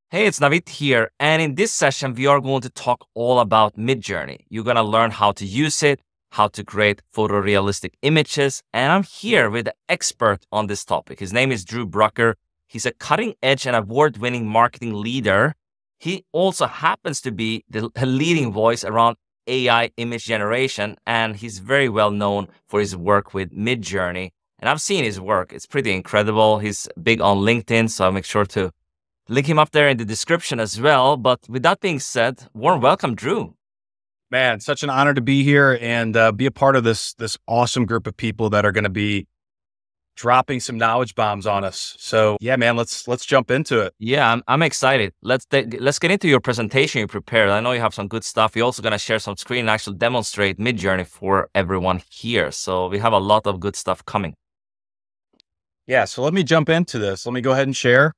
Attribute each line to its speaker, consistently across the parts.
Speaker 1: Hey, it's Navid here, and in this session, we are going to talk all about Midjourney. You're going to learn how to use it, how to create photorealistic images, and I'm here with an expert on this topic. His name is Drew Brucker. He's a cutting-edge and award-winning marketing leader. He also happens to be the leading voice around AI image generation, and he's very well known for his work with Midjourney. And I've seen his work. It's pretty incredible. He's big on LinkedIn, so I'll make sure to link him up there in the description as well. But with that being said, warm welcome, Drew.
Speaker 2: Man, such an honor to be here and be a part of this awesome group of people that are going to be dropping some knowledge bombs on us. So yeah, man, let's jump into it.
Speaker 1: Yeah, I'm excited. Let's get into your presentation you prepared. I know you have some good stuff. You're also going to share some screen and actually demonstrate Midjourney for everyone here. So we have a lot of good stuff coming.
Speaker 2: Yeah, so let me jump into this. Let me go ahead and share.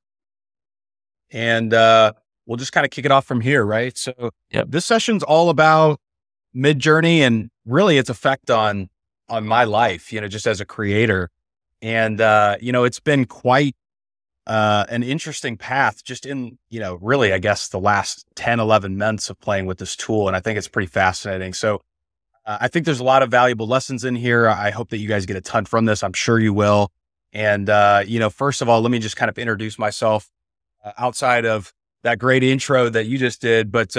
Speaker 2: And we'll just kind of kick it off from here, right? So This session's all about Midjourney and really its effect on my life, just as a creator. And, it's been quite an interesting path just in, really, I guess, the last 10, 11 months of playing with this tool. And I think it's pretty fascinating. So I think there's a lot of valuable lessons in here. I hope that you guys get a ton from this. I'm sure you will. And, first of all, let me just kind of introduce myself. Outside of that great intro that you just did, but,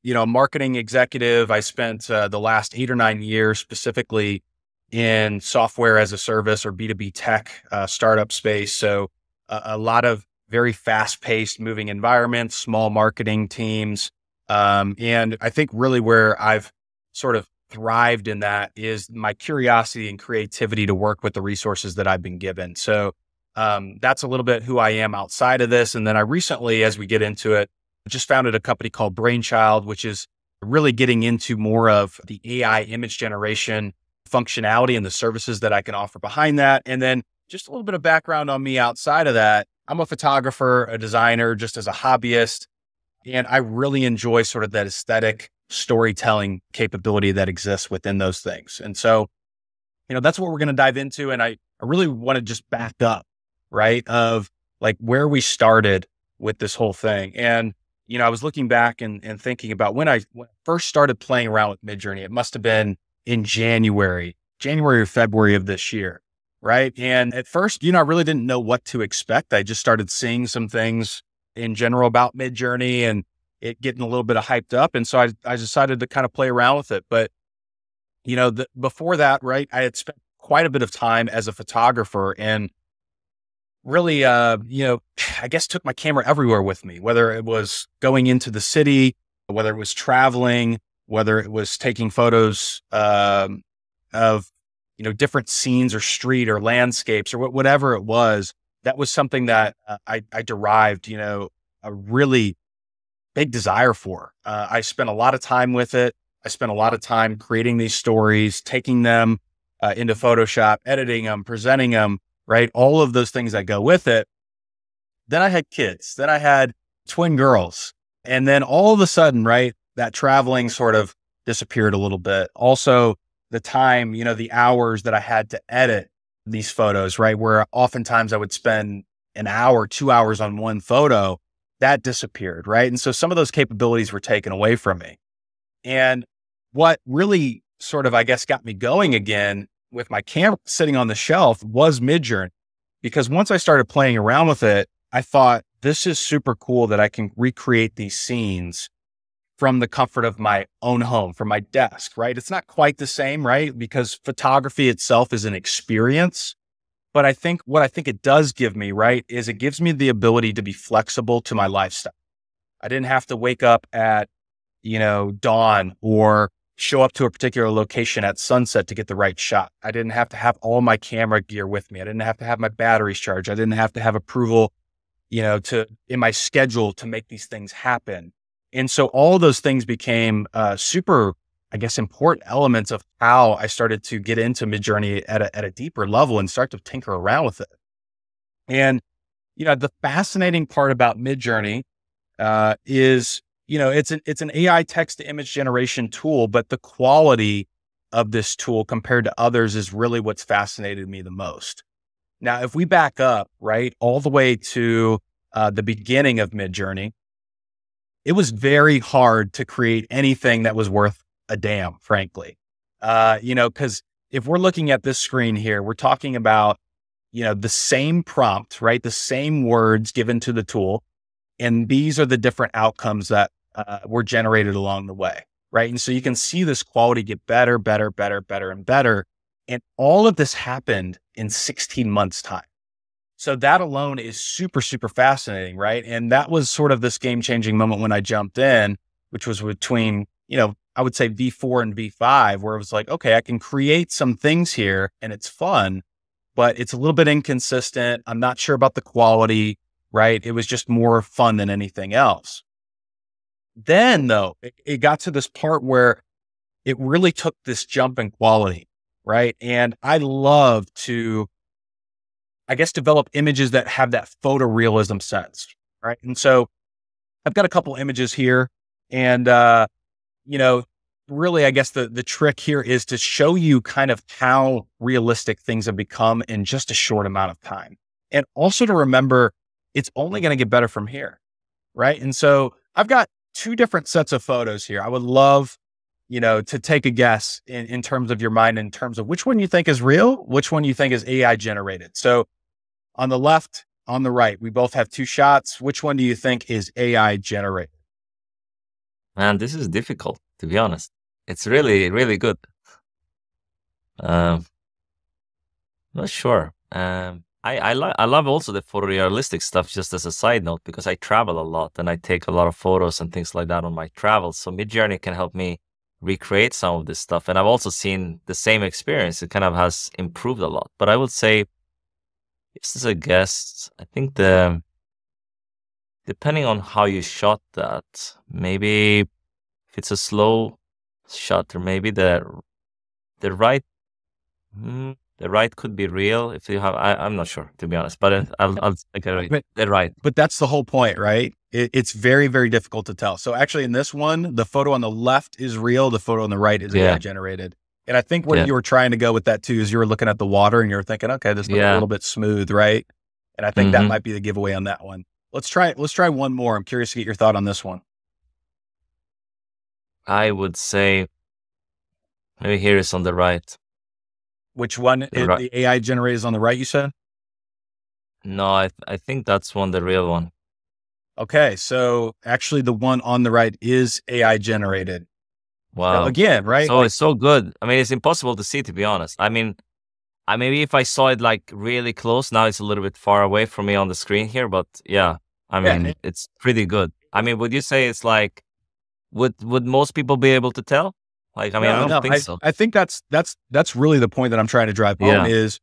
Speaker 2: marketing executive, I spent the last 8 or 9 years specifically in software as a service or B2B tech startup space. So a lot of very fast paced moving environments, small marketing teams. And I think really where I've sort of thrived in that is my curiosity and creativity to work with the resources that I've been given. So that's a little bit who I am outside of this. And then I recently, as we get into it, just founded a company called Brainchild, which is really getting into more of the AI image generation functionality and the services that I can offer behind that. And then just a little bit of background on me outside of that. I'm a photographer, a designer, just as a hobbyist. And I really enjoy sort of that aesthetic storytelling capability that exists within those things. And so, that's what we're going to dive into. And I really want to just back up, right, of like where we started with this whole thing. And, I was looking back and thinking about when I first started playing around with Midjourney. It must have been in January or February of this year, right? And at first, I really didn't know what to expect. I just started seeing some things in general about Midjourney and it getting a little bit of hyped up. And so I decided to kind of play around with it. But, before that, right, I had spent quite a bit of time as a photographer and really, I guess took my camera everywhere with me, whether it was going into the city, whether it was traveling, whether it was taking photos of, different scenes or street or landscapes or whatever it was. That was something that I derived, a really big desire for. I spent a lot of time with it. I spent a lot of time creating these stories, taking them into Photoshop, editing them, presenting them, right? All of those things that go with it. Then I had kids. Then I had twin girls. And then all of a sudden, right, that traveling sort of disappeared a little bit. Also, the time, the hours that I had to edit these photos, right, where oftentimes I would spend an hour, 2 hours on one photo, that disappeared, right? And so some of those capabilities were taken away from me. And what really sort of, I guess, got me going again with my camera sitting on the shelf was Midjourney, because once I started playing around with it, I thought this is super cool that I can recreate these scenes from the comfort of my own home, from my desk, right? It's not quite the same, right? Because photography itself is an experience. But I think what I think it does give me, right, is it gives me the ability to be flexible to my lifestyle. I didn't have to wake up at, dawn or show up to a particular location at sunset to get the right shot. I didn't have to have all my camera gear with me. I didn't have to have my batteries charged. I didn't have to have approval, in my schedule to make these things happen. And so all those things became super, I guess, important elements of how I started to get into Midjourney at a deeper level and start to tinker around with it. And, the fascinating part about Midjourney is, it's an AI text to image generation tool, but the quality of this tool compared to others is really what's fascinated me the most. Now, if we back up, right, all the way to the beginning of Midjourney, it was very hard to create anything that was worth a damn, frankly. Because if we're looking at this screen here, we're talking about, the same prompt, right? The same words given to the tool. And these are the different outcomes that were generated along the way, right? And so you can see this quality get better, better, better, better, and better. And all of this happened in 16 months' time. So that alone is super, super fascinating, right? And that was sort of this game-changing moment when I jumped in, which was between, I would say V4 and V5, where it was like, okay, I can create some things here and it's fun, but it's a little bit inconsistent. I'm not sure about the quality, right? It was just more fun than anything else. Then though, it got to this part where it really took this jump in quality, right? And I love to, I guess, develop images that have that photorealism sense, right? And so I've got a couple images here and, really, I guess the trick here is to show you kind of how realistic things have become in just a short amount of time. And also to remember, it's only going to get better from here, right? And so I've got two different sets of photos here. I would love, to take a guess in terms of your mind, in terms of which one you think is real, which one you think is AI generated. So on the left, on the right, we both have two shots. Which one do you think is AI generated?
Speaker 1: Man, this is difficult, to be honest. It's really, really good. Not sure. I love also the photorealistic stuff, just as a side note, because I travel a lot and I take a lot of photos and things like that on my travels. So Midjourney can help me recreate some of this stuff. And I've also seen the same experience. It kind of has improved a lot. But I would say, just as a guess, I think depending on how you shot that, maybe if it's a slow shot, or maybe the right could be real. If you have, I'm not sure, to be honest, but I'll take it right.
Speaker 2: But that's the whole point, right? It's very, very difficult to tell. So actually in this one, the photo on the left is real. The photo on the right is AI generated. And I think where you were trying to go with that too, is you were looking at the water and you were thinking, okay, this looks a little bit smooth, right? And I think that might be the giveaway on that one. Let's try one more. I'm curious to get your thought on this one.
Speaker 1: I would say maybe here is on the right.
Speaker 2: Which one is the AI generated is on the right, you said?
Speaker 1: No, I think that's the real one.
Speaker 2: Okay. So actually the one on the right is AI generated.
Speaker 1: Wow.
Speaker 2: So again, right?
Speaker 1: So it's so good. I mean, it's impossible to see, to be honest. I mean, maybe if I saw it like really close, now it's a little bit far away from me on the screen here, but yeah, I mean, it's pretty good. I mean, would you say it's like, would most people be able to tell? Like, I mean, I don't think so.
Speaker 2: I think that's really the point that I'm trying to drive home is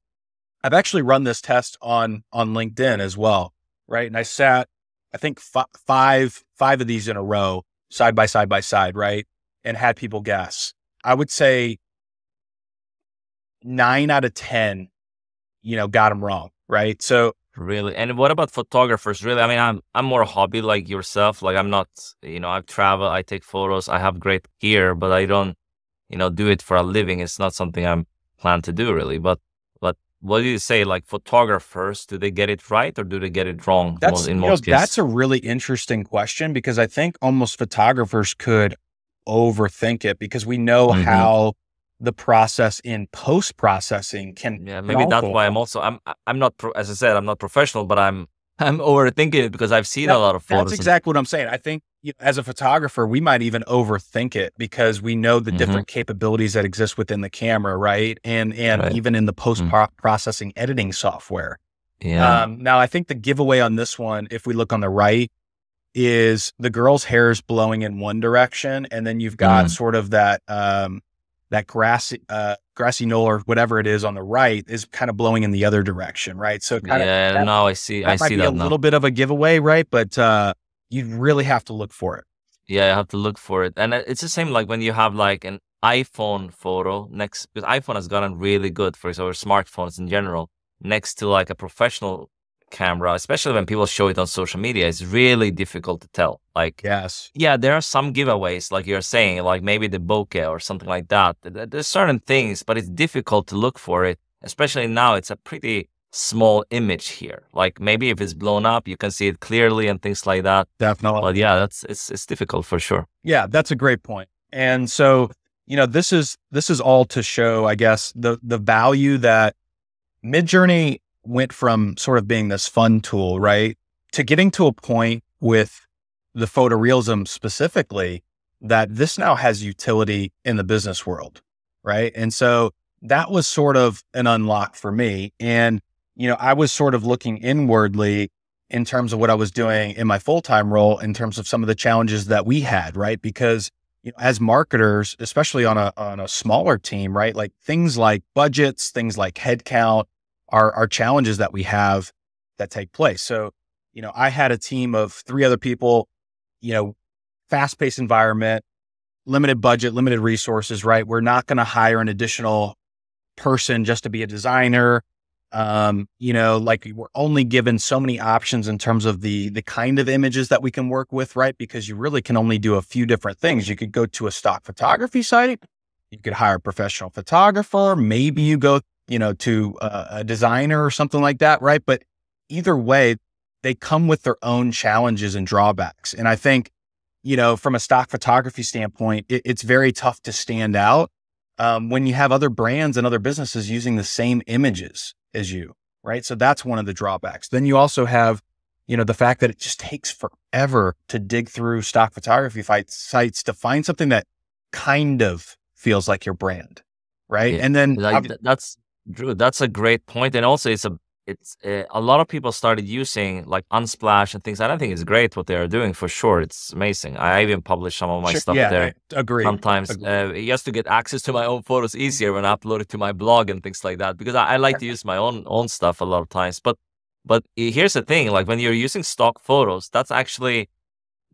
Speaker 2: I've actually run this test on LinkedIn as well. Right. And I sat, I think five of these in a row, side by side, right. And had people guess. I would say 9 out of 10, got them wrong. Right. So
Speaker 1: really. And what about photographers? Really? I mean, I'm more a hobby like yourself. Like I'm not, I travel, I take photos, I have great gear, but I don't, do it for a living. It's not something I'm planned to do really. But what do you say? Like photographers, do they get it right or do they get it wrong? In most cases?
Speaker 2: That's a really interesting question because I think almost photographers could overthink it because we know how the process in post-processing can.
Speaker 1: Yeah, maybe that's why I'm not, as I said, I'm not professional, but I'm overthinking it because I've seen a lot of photos.
Speaker 2: That's exactly what I'm saying. I think as a photographer, we might even overthink it because we know the different capabilities that exist within the camera, right? And even in the post-processing editing software.
Speaker 1: Yeah.
Speaker 2: Now, I think the giveaway on this one, if we look on the right, is the girl's hair is blowing in one direction, and then you've got sort of that grassy knoll or whatever it is on the right is kind of blowing in the other direction, right? So
Speaker 1: now I see. I see that
Speaker 2: a little bit of a giveaway, right? But you really have to look for it.
Speaker 1: Yeah, I have to look for it, and it's the same like when you have like an iPhone photo next, because iPhone has gotten really good for our smartphones in general next to like a professional camera, especially when people show it on social media. It's really difficult to tell. Like, yeah, there are some giveaways, like you're saying, like maybe the bokeh or something like that. There's certain things, but it's difficult to look for it, especially now. It's a pretty small image here. Like maybe if it's blown up, you can see it clearly and things like that.
Speaker 2: Definitely.
Speaker 1: But yeah, it's difficult for sure.
Speaker 2: Yeah, that's a great point. And so, this is all to show, I guess, the value that Midjourney went from sort of being this fun tool, right, to getting to a point with the photorealism specifically that this now has utility in the business world, right? And so that was sort of an unlock for me. And, I was sort of looking inwardly in terms of what I was doing in my full-time role in terms of some of the challenges that we had, right? Because as marketers, especially on a smaller team, right? Like things like budgets, things like headcount are challenges that we have that take place. So, I had a team of 3 other people, fast-paced environment, limited budget, limited resources, right? We're not going to hire an additional person just to be a designer. Like we're only given so many options in terms of the kind of images that we can work with, right? Because you really can only do a few different things. You could go to a stock photography site. You could hire a professional photographer. Maybe you go, to a designer or something like that, right? But either way, they come with their own challenges and drawbacks. And I think, from a stock photography standpoint, it's very tough to stand out when you have other brands and other businesses using the same images as you, right? So that's one of the drawbacks. Then you also have, the fact that it just takes forever to dig through stock photography sites to find something that kind of feels like your brand, right?
Speaker 1: Yeah.
Speaker 2: And then
Speaker 1: that's Drew. That's a great point. And also it's a lot of people started using like Unsplash and things. And I think it's great what they are doing for sure. It's amazing. I even publish some of my stuff there.
Speaker 2: Agree.
Speaker 1: Sometimes just to get access to my own photos easier when I upload it to my blog and things like that, because I like to use my own stuff a lot of times. But here's the thing, like when you're using stock photos, that's actually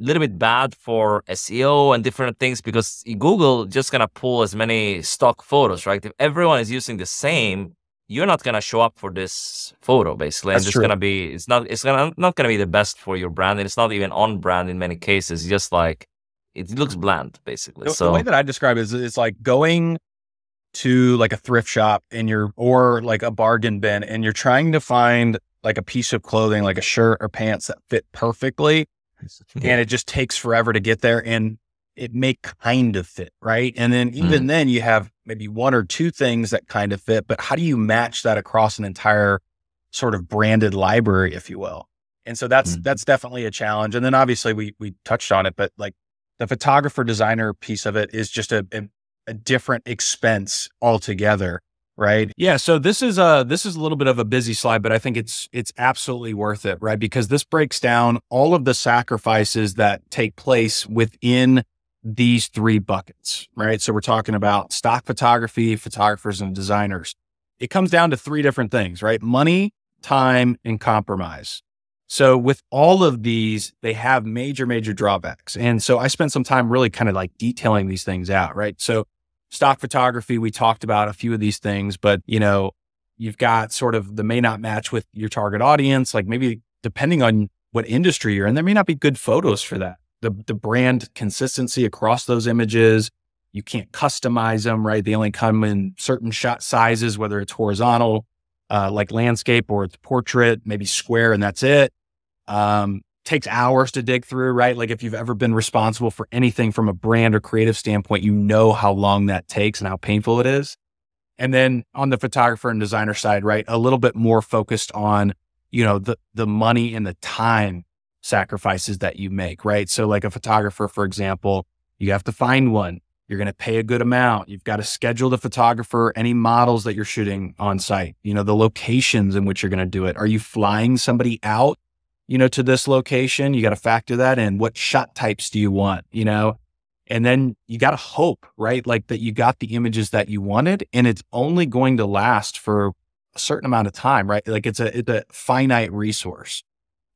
Speaker 1: a little bit bad for SEO and different things, because Google just gonna pull as many stock photos, right? If everyone is using the same, you're not gonna show up for this photo basically.
Speaker 2: That's
Speaker 1: and
Speaker 2: true.
Speaker 1: It's not gonna be the best for your brand, and it's not even on brand in many cases. It's just like it looks bland basically.
Speaker 2: The way that I describe it is it's like going to like a thrift shop or like a bargain bin, and you're trying to find like a piece of clothing, like a shirt or pants that fit perfectly. And it just takes forever to get there, and it may kind of fit, right? And then even then you have maybe 1 or 2 things that kind of fit, but how do you match that across an entire sort of branded library, if you will? And so that's definitely a challenge. And then obviously we touched on it, but like the photographer designer piece of it is just a different expense altogether. Right. Yeah. So this is a little bit of a busy slide, but I think it's absolutely worth it, right? Because this breaks down all of the sacrifices that take place within these 3 buckets, right? So we're talking about stock photography, photographers, and designers. It comes down to 3 different things, right? Money, time, and compromise. So with all of these, they have major, major drawbacks. And so I spent some time really kind of like detailing these things out, right? So stock photography, we talked about a few of these things, but you've got sort of the may not match with your target audience, like maybe depending on what industry you're in, there may not be good photos for that. The brand consistency across those images, you can't customize them, right? They only come in certain shot sizes, whether it's horizontal, like landscape, or it's portrait, maybe square, and that's it. Takes hours to dig through, right? Like if you've ever been responsible for anything from a brand or creative standpoint, you know how long that takes and how painful it is. And then on the photographer and designer side, right, a little bit more focused on, the money and the time sacrifices that you make, right? So like a photographer, for example, you have to find one. You're going to pay a good amount. You've got to schedule the photographer, any models that you're shooting on site, the locations in which you're going to do it. Are you flying somebody out to this location? You got to factor that in. What shot types do you want, and then you got to hope, right? Like that you got the images that you wanted, and it's only going to last for a certain amount of time, right? Like it's a finite resource.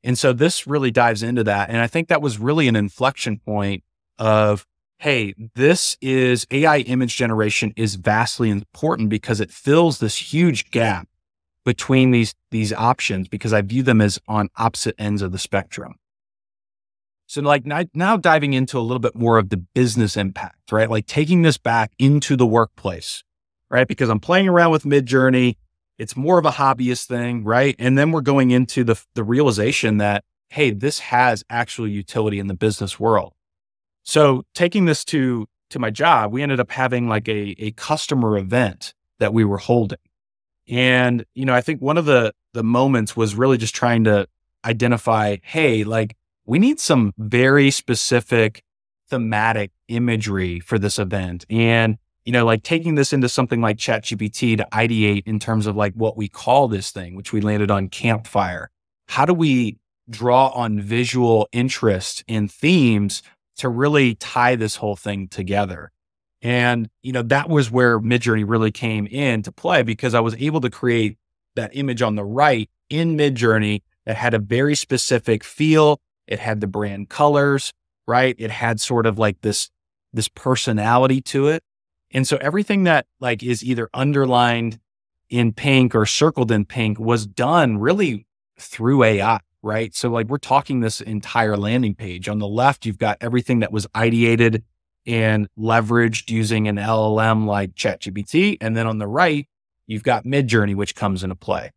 Speaker 2: And so this really dives into that. And I think that was really an inflection point of, hey, AI image generation is vastly important because it fills this huge gap between these options, because I view them as on opposite ends of the spectrum. So like now diving into a little bit more of the business impact, right? Like taking this back into the workplace, right? Because I'm playing around with Midjourney. It's more of a hobbyist thing, right? And then we're going into the realization that, hey, this has actual utility in the business world. So taking this to my job, we ended up having like a customer event that we were holding. And, I think one of the moments was really just trying to identify, hey, like we need some very specific thematic imagery for this event. And, like taking this into something like ChatGPT to ideate in terms of like what we call this thing, which we landed on campfire. How do we draw on visual interest and themes to really tie this whole thing together? And, that was where Midjourney really came into play, because I was able to create that image on the right in Midjourney that had a very specific feel. It had the brand colors, right? It had sort of like this personality to it. And so everything that like is either underlined in pink or circled in pink was done really through AI, right? So like we're talking this entire landing page. On the left, you've got everything that was ideated and leveraged using an LLM like ChatGPT. And then on the right, you've got Midjourney, which comes into play.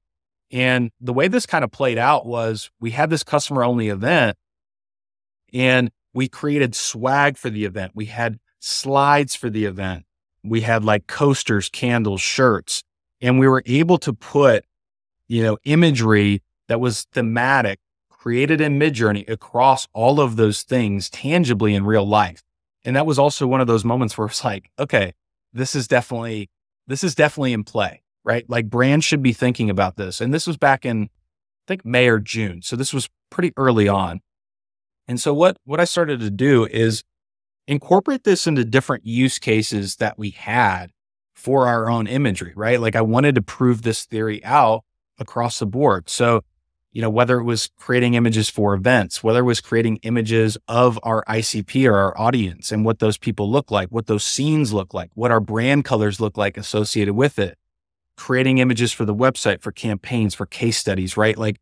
Speaker 2: And the way this kind of played out was we had this customer only event and we created swag for the event. We had slides for the event. We had like coasters, candles, shirts, and we were able to put, imagery that was thematic, created in Midjourney across all of those things tangibly in real life. And that was also one of those moments where it's like, okay, this is definitely in play, right? Like brands should be thinking about this. And this was back in, I think, May or June. So this was pretty early on. And so what I started to do is incorporate this into different use cases that we had for our own imagery, right? Like I wanted to prove this theory out across the board. So, whether it was creating images for events, whether it was creating images of our ICP or our audience and what those people look like, what those scenes look like, what our brand colors look like associated with it, creating images for the website, for campaigns, for case studies, right? Like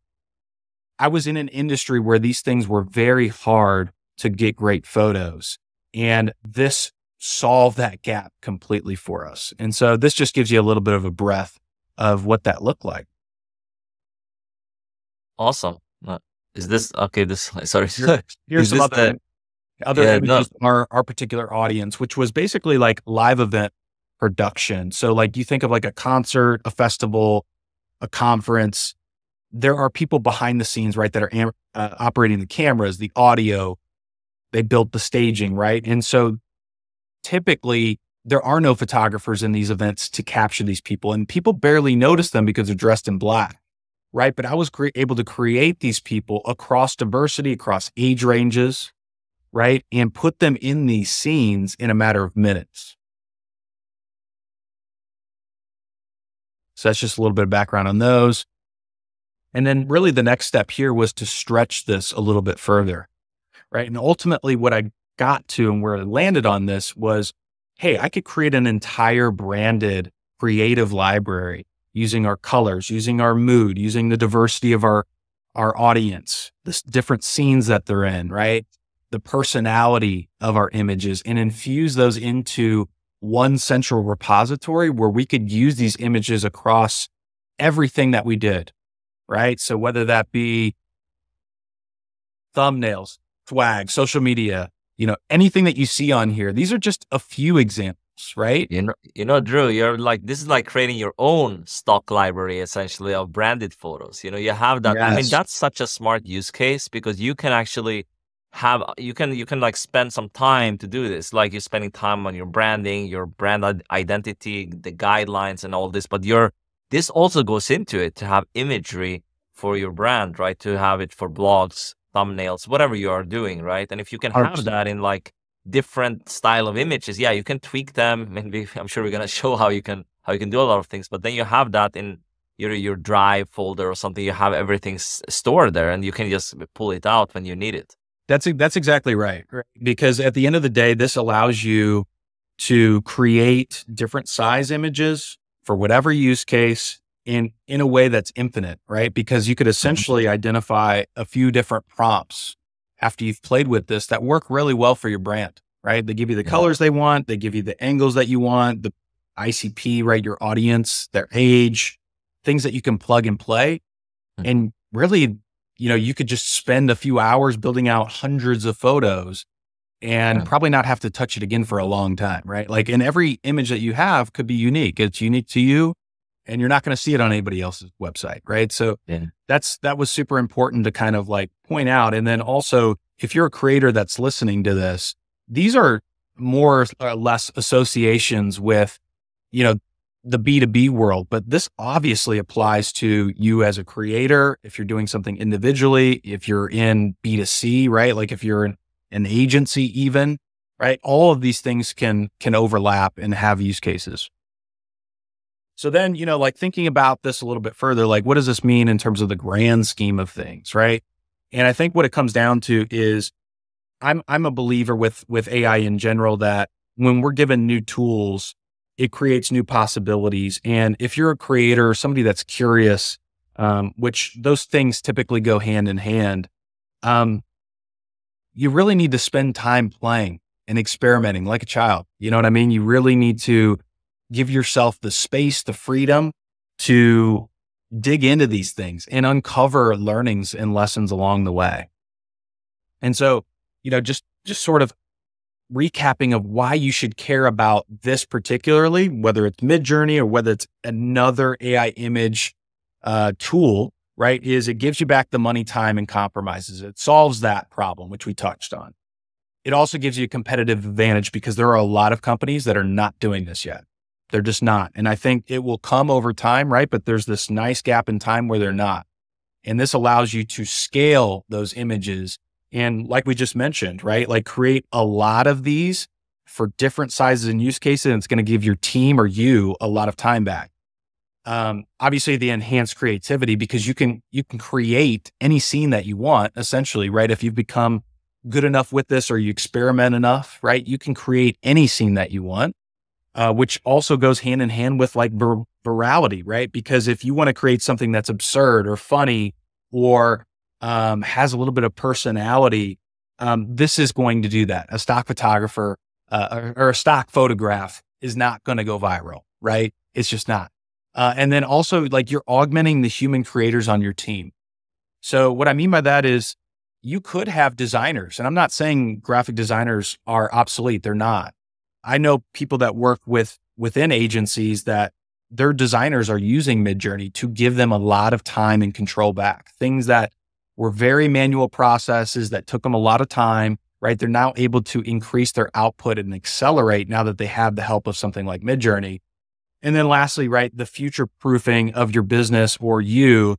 Speaker 2: I was in an industry where these things were very hard to get great photos. And this solved that gap completely for us. And so this just gives you a little bit of a breath of what that looked like.
Speaker 1: Awesome. Is this okay? Sorry.
Speaker 2: Here's some other images of our particular audience, which was basically like live event production. So like you think of like a concert, a festival, a conference, there are people behind the scenes, right? That are operating the cameras, the audio, they built the staging, right? And so typically there are no photographers in these events to capture these people, and people barely notice them because they're dressed in black. Right. But I was able to create these people across diversity, across age ranges, right? And put them in these scenes in a matter of minutes. So that's just a little bit of background on those. And then really the next step here was to stretch this a little bit further, right? And ultimately what I got to and where I landed on this was, hey, I could create an entire branded creative library using our colors, using our mood, using the diversity of our audience, the different scenes that they're in, right? The personality of our images, and infuse those into one central repository where we could use these images across everything that we did, right? So whether that be thumbnails, swag, social media, anything that you see on here, these are just a few examples. Right?
Speaker 1: Drew, you're like, this is like creating your own stock library, essentially, of branded photos. You have that. Yes. I mean, that's such a smart use case because you can actually you can like spend some time to do this. Like you're spending time on your branding, your brand identity, the guidelines and all this, but this also goes into it to have imagery for your brand, right? To have it for blogs, thumbnails, whatever you are doing, right? And if you can have that in like different style of images, you can tweak them. Maybe I'm sure we're gonna show how you can do a lot of things. But then you have that in your Drive folder or something. You have everything stored there, and you can just pull it out when you need it.
Speaker 2: That's exactly right. Because at the end of the day, this allows you to create different size images for whatever use case in a way that's infinite, right? Because you could essentially identify a few different prompts after you've played with this that work really well for your brand, right? They give you the colors they want. They give you the angles that you want, the ICP, right? Your audience, their age, things that you can plug and play. And really, you could just spend a few hours building out hundreds of photos and probably not have to touch it again for a long time, right? Like, and every image that you have could be unique. It's unique to you, and you're not going to see it on anybody else's website, right? So that was super important to kind of like point out. And then also, if you're a creator that's listening to this, these are more or less associations with, the B2B world, but this obviously applies to you as a creator. If you're doing something individually, if you're in B2C, right? Like if you're in an agency even, right? All of these things can overlap and have use cases. So then, like thinking about this a little bit further, like what does this mean in terms of the grand scheme of things, right? And I think what it comes down to is I'm a believer with AI in general that when we're given new tools, it creates new possibilities. And if you're a creator or somebody that's curious, which those things typically go hand in hand, you really need to spend time playing and experimenting like a child. You know what I mean? You really need to give yourself the space, the freedom to dig into these things and uncover learnings and lessons along the way. And so, just sort of recapping of why you should care about this particularly, whether it's Midjourney or whether it's another AI image tool, right? Is it gives you back the money, time, and compromises. It solves that problem, which we touched on. It also gives you a competitive advantage because there are a lot of companies that are not doing this yet. They're just not. And I think it will come over time, right? But there's this nice gap in time where they're not. And this allows you to scale those images. And like we just mentioned, right? Like create a lot of these for different sizes and use cases. And it's going to give your team or you a lot of time back. Obviously the enhanced creativity, because you can create any scene that you want essentially, right? If you've become good enough with this or you experiment enough, right? You can create any scene that you want, which also goes hand in hand with like virality, right? Because if you want to create something that's absurd or funny or has a little bit of personality, this is going to do that. A stock photographer or a stock photograph is not going to go viral, right? It's just not. And then also like you're augmenting the human creators on your team. So what I mean by that is you could have designers, and I'm not saying graphic designers are obsolete. They're not. I know people that work within agencies that their designers are using Midjourney to give them a lot of time and control back. Things that were very manual processes that took them a lot of time, right? They're now able to increase their output and accelerate now that they have the help of something like Midjourney. And then lastly, right, the future proofing of your business or you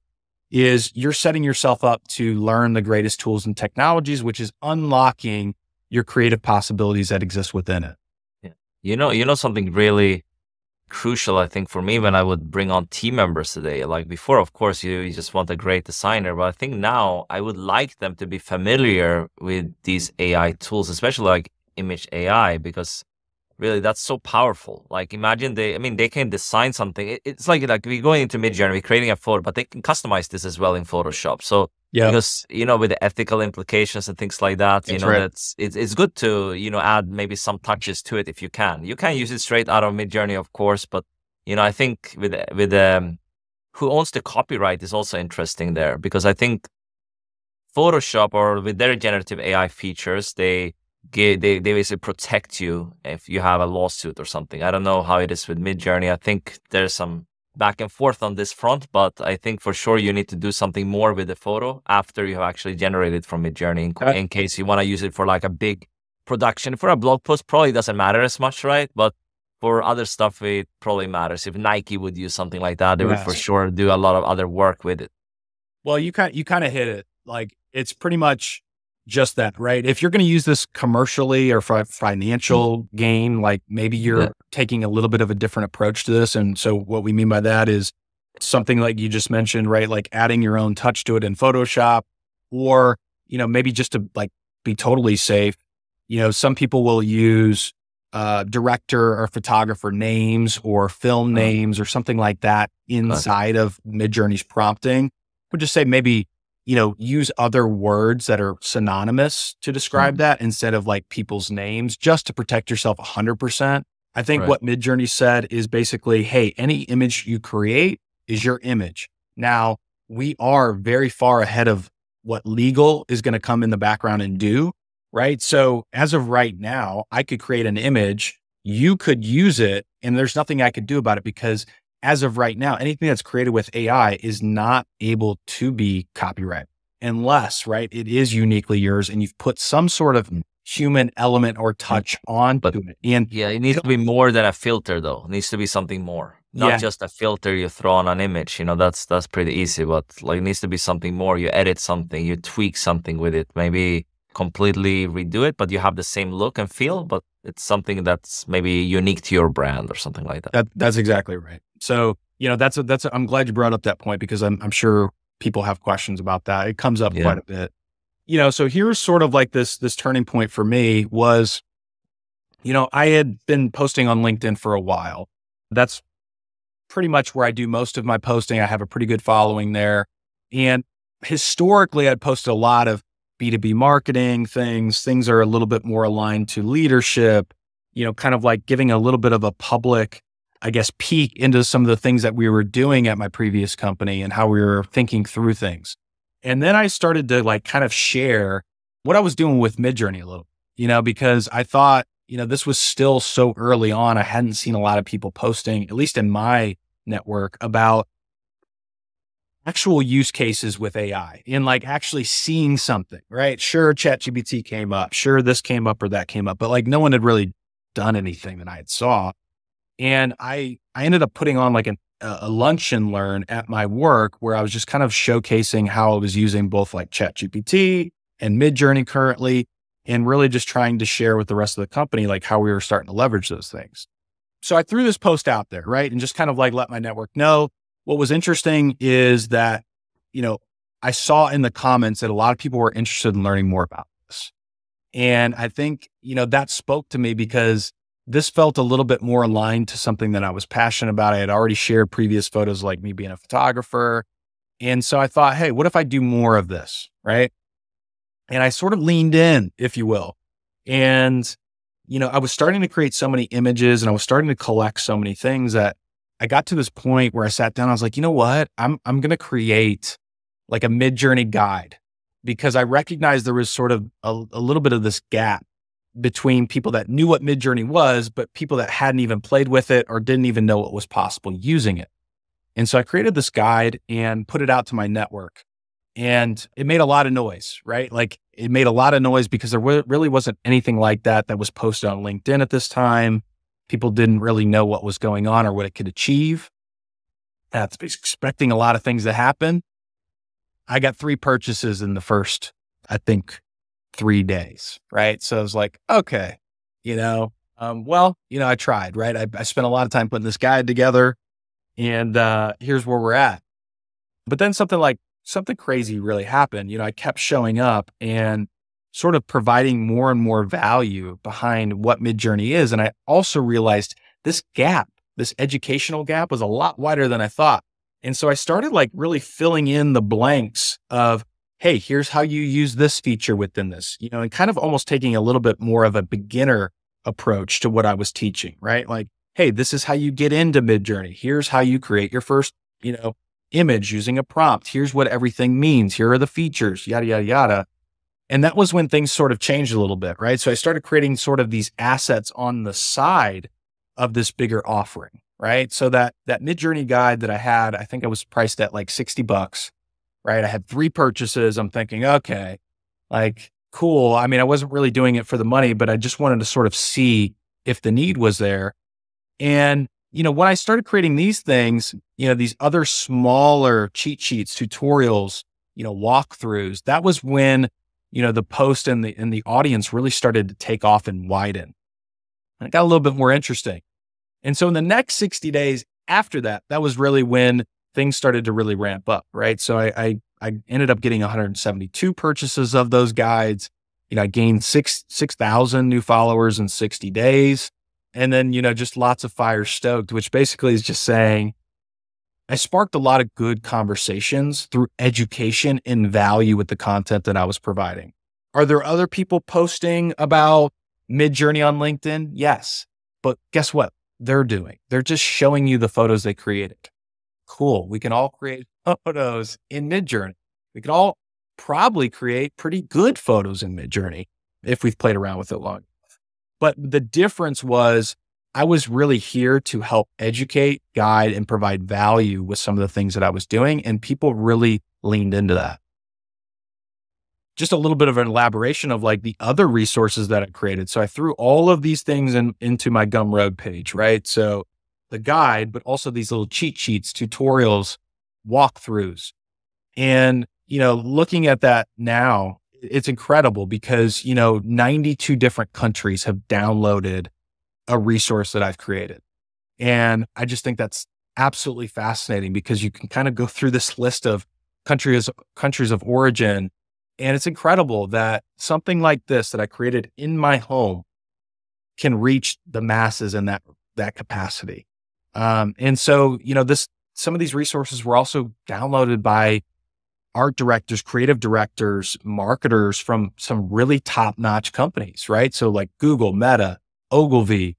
Speaker 2: is you're setting yourself up to learn the greatest tools and technologies, which is unlocking your creative possibilities that exist within it.
Speaker 1: Yeah. You know something really crucial, I think, for me when I would bring on team members today. Like before, of course, you just want a great designer, but I think now I would like them to be familiar with these AI tools, especially like image AI, because really that's so powerful. Like imagine they can design something. It's like we're going into Midjourney, we're creating a photo, but they can customize this as well in Photoshop. So because, with the ethical implications and things like that, it's good to, add maybe some touches to it if you can. You can use it straight out of Midjourney, of course, but, I think with who owns the copyright is also interesting there, because I think Photoshop or with their generative AI features, they basically protect you if you have a lawsuit or something. I don't know how it is with Midjourney. I think there's some back and forth on this front, but I think for sure you need to do something more with the photo after you have actually generated from Midjourney in case you want to use it for like a big production. For a blog post, probably doesn't matter as much, right? But for other stuff, it probably matters. If Nike would use something like that, they would for sure do a lot of other work with it.
Speaker 2: Well, you kind of hit it. Like it's pretty much just that, right? If you're going to use this commercially or for financial gain, like maybe you're taking a little bit of a different approach to this. And so what we mean by that is something like you just mentioned, right? Like adding your own touch to it in Photoshop, or, maybe just to like be totally safe. Some people will use director or photographer names or film names or something like that inside of Midjourney's prompting. We'll just say maybe, use other words that are synonymous to describe that instead of like people's names, just to protect yourself 100%. I think what Midjourney said is basically, hey, any image you create, is your image. Now, we are very far ahead of what legal is going to come in the background and do, right? So as of right now, I could create an image, you could use it, and there's nothing I could do about it because as of right now, anything that's created with AI is not able to be copyrighted unless, right, it is uniquely yours and you've put some sort of human element or touch onto it. And
Speaker 1: yeah, it needs to be more than a filter though. It needs to be something more. Not just a filter you throw on an image, that's pretty easy, but like it needs to be something more. You edit something, you tweak something with it, maybe completely redo it, but you have the same look and feel, but it's something that's maybe unique to your brand or something like that.
Speaker 2: That's exactly right. So, I'm glad you brought up that point because I'm sure people have questions about that. It comes up quite a bit. So here's sort of like this turning point for me was, I had been posting on LinkedIn for a while. That's pretty much where I do most of my posting. I have a pretty good following there. And historically, I'd posted a lot of B2B marketing things. Things are a little bit more aligned to leadership, kind of like giving a little bit of a public, I guess, peek into some of the things that we were doing at my previous company and how we were thinking through things. And then I started to like kind of share what I was doing with Midjourney a little, because I thought, this was still so early on. I hadn't seen a lot of people posting, at least in my network, about actual use cases with AI and like actually seeing something, right? Sure, ChatGPT came up. Sure, this came up or that came up, but like no one had really done anything that I had saw. And I ended up putting on like a lunch and learn at my work where I was just kind of showcasing how I was using both like ChatGPT and Midjourney currently, and really just trying to share with the rest of the company, like how we were starting to leverage those things. So I threw this post out there, right? And just kind of like let my network know. What was interesting is that, I saw in the comments that a lot of people were interested in learning more about this. And I think, that spoke to me because this felt a little bit more aligned to something that I was passionate about. I had already shared previous photos, like me being a photographer. And so I thought, hey, what if I do more of this? Right. And I sort of leaned in, if you will. And, I was starting to create so many images and I was starting to collect so many things that I got to this point where I sat down. I was like, you know what? I'm going to create like a Midjourney guide because I recognized there was sort of a little bit of this gap between people that knew what Midjourney was, but people that hadn't even played with it or didn't even know what was possible using it. And so I created this guide and put it out to my network. And it made a lot of noise, right? Like it made a lot of noise because there really wasn't anything like that was posted on LinkedIn at this time. People didn't really know what was going on or what it could achieve. I was expecting a lot of things to happen. I got 3 purchases in the first, I think, 3 days, right? So I was like, okay, I tried, right? I spent a lot of time putting this guide together and here's where we're at. But then something crazy really happened. I kept showing up and sort of providing more and more value behind what Midjourney is. And I also realized this educational gap was a lot wider than I thought. And so I started like really filling in the blanks of, hey, here's how you use this feature within this, and kind of almost taking a little bit more of a beginner approach to what I was teaching, right? Like, hey, this is how you get into Midjourney. Here's how you create your first, image using a prompt. Here's what everything means. Here are the features, yada, yada, yada. And that was when things sort of changed a little bit, right? So I started creating sort of these assets on the side of this bigger offering, right? So that Midjourney guide that I had, I think I was priced at like $60, right? I had 3 purchases. I'm thinking, okay, like cool. I mean, I wasn't really doing it for the money, but I just wanted to sort of see if the need was there. And, when I started creating these things, these other smaller cheat sheets, tutorials, walkthroughs, that was when, the post and the audience really started to take off and widen. And it got a little bit more interesting. And so in the next 60 days after that, that was really when things started to really ramp up, right? So I ended up getting 172 purchases of those guides. I gained 6,000 new followers in 60 days. And then, just lots of fire stoked, which basically is just saying, I sparked a lot of good conversations through education and value with the content that I was providing. Are there other people posting about Midjourney on LinkedIn? Yes. But guess what they're doing? They're just showing you the photos they created. cool. We can all create photos in Midjourney. We can all probably create pretty good photos in Midjourney if we've played around with it long enough. But the difference was I was really here to help educate, guide, and provide value with some of the things that I was doing. And people really leaned into that. Just a little bit of an elaboration of like the other resources that I created. So I threw all of these things into my Gumroad page, right? So the guide, but also these little cheat sheets, tutorials, walkthroughs. And, looking at that now, it's incredible because, 92 different countries have downloaded a resource that I've created. And I just think that's absolutely fascinating because you can kind of go through this list of countries of origin. And it's incredible that something like this that I created in my home can reach the masses in that capacity. And so, some of these resources were also downloaded by art directors, creative directors, marketers from some really top-notch companies, right? So like Google, Meta, Ogilvy,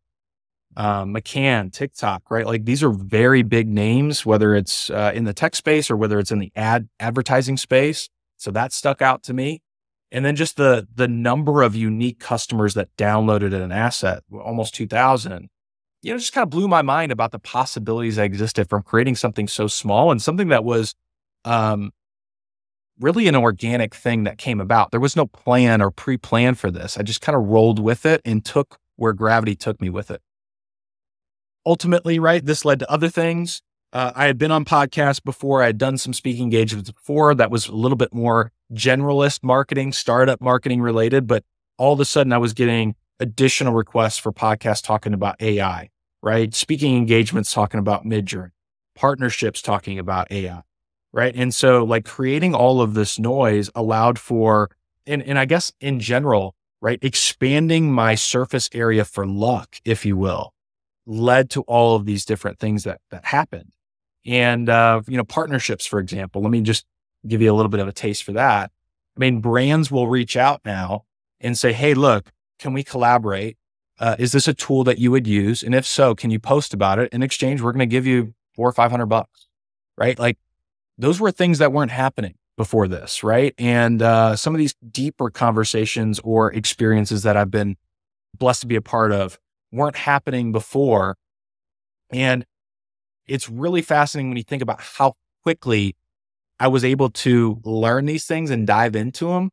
Speaker 2: McCann, TikTok, right? Like these are very big names, whether it's in the tech space or whether it's in the advertising space. So that stuck out to me. And then just the number of unique customers that downloaded an asset, almost 2,000, just kind of blew my mind about the possibilities that existed from creating something so small and something that was really an organic thing that came about. There was no plan or pre-plan for this. I just kind of rolled with it and took where gravity took me with it. Ultimately, right, this led to other things. I had been on podcasts before. I had done some speaking engagements before that was a little bit more generalist marketing, startup marketing related, but all of a sudden I was getting additional requests for podcasts talking about AI, right? Speaking engagements talking about Midjourney, partnerships talking about AI, right? And so like creating all of this noise allowed for, and I guess in general, right, expanding my surface area for luck, if you will, led to all of these different things that happened. And, partnerships, for example, let me just give you a little bit of a taste for that. I mean, brands will reach out now and say, hey, look, can we collaborate? Is this a tool that you would use? And if so, can you post about it? In exchange, we're going to give you $400 or $500, right? Like those were things that weren't happening before this, right? And some of these deeper conversations or experiences that I've been blessed to be a part of weren't happening before. And it's really fascinating when you think about how quickly I was able to learn these things and dive into them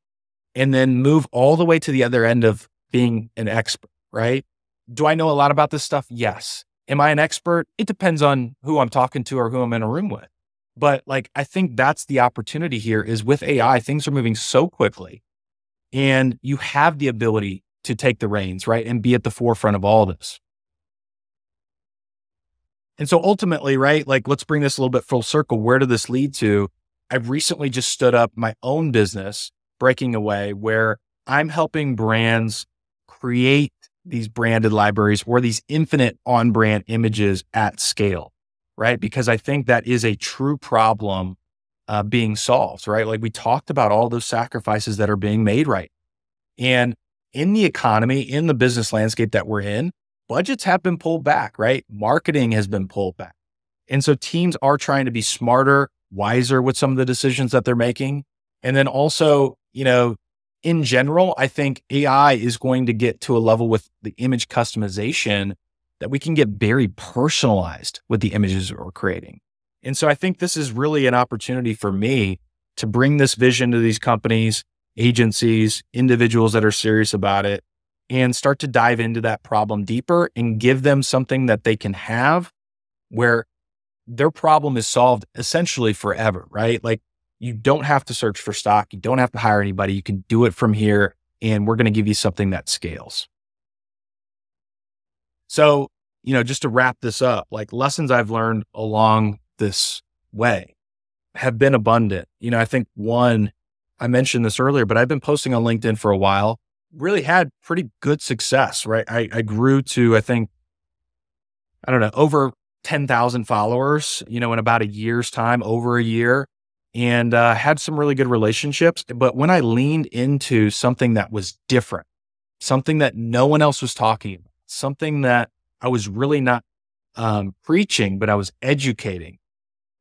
Speaker 2: and then move all the way to the other end of being an expert, right? Do I know a lot about this stuff? Yes. Am I an expert? It depends on who I'm talking to or who I'm in a room with. But like, I think that's the opportunity here is with AI, things are moving so quickly and you have the ability to take the reins, right? And be at the forefront of all this. And so ultimately, right, like let's bring this a little bit full circle. Where did this lead to? I've recently just stood up my own business, Breaking Away, where I'm helping brands create these branded libraries or these infinite on-brand images at scale, right? Because I think that is a true problem being solved, right? Like we talked about all those sacrifices that are being made right. And in the economy, in the business landscape that we're in, budgets have been pulled back, right? Marketing has been pulled back. And so teams are trying to be smarter, wiser with some of the decisions that they're making. And then also, in general, I think AI is going to get to a level with the image customization that we can get very personalized with the images that we're creating. And so I think this is really an opportunity for me to bring this vision to these companies, agencies, individuals that are serious about it, and start to dive into that problem deeper and give them something that they can have where their problem is solved essentially forever, right? Like you don't have to search for stock. You don't have to hire anybody. You can do it from here and we're going to give you something that scales. So, just to wrap this up, like lessons I've learned along this way have been abundant. I think one, I mentioned this earlier, but I've been posting on LinkedIn for a while, really had pretty good success, right? I grew to, I think, over 10,000 followers, in about a year's time, over a year, and had some really good relationships. But when I leaned into something that was different, something that no one else was talking about, something that I was really not preaching, but I was educating,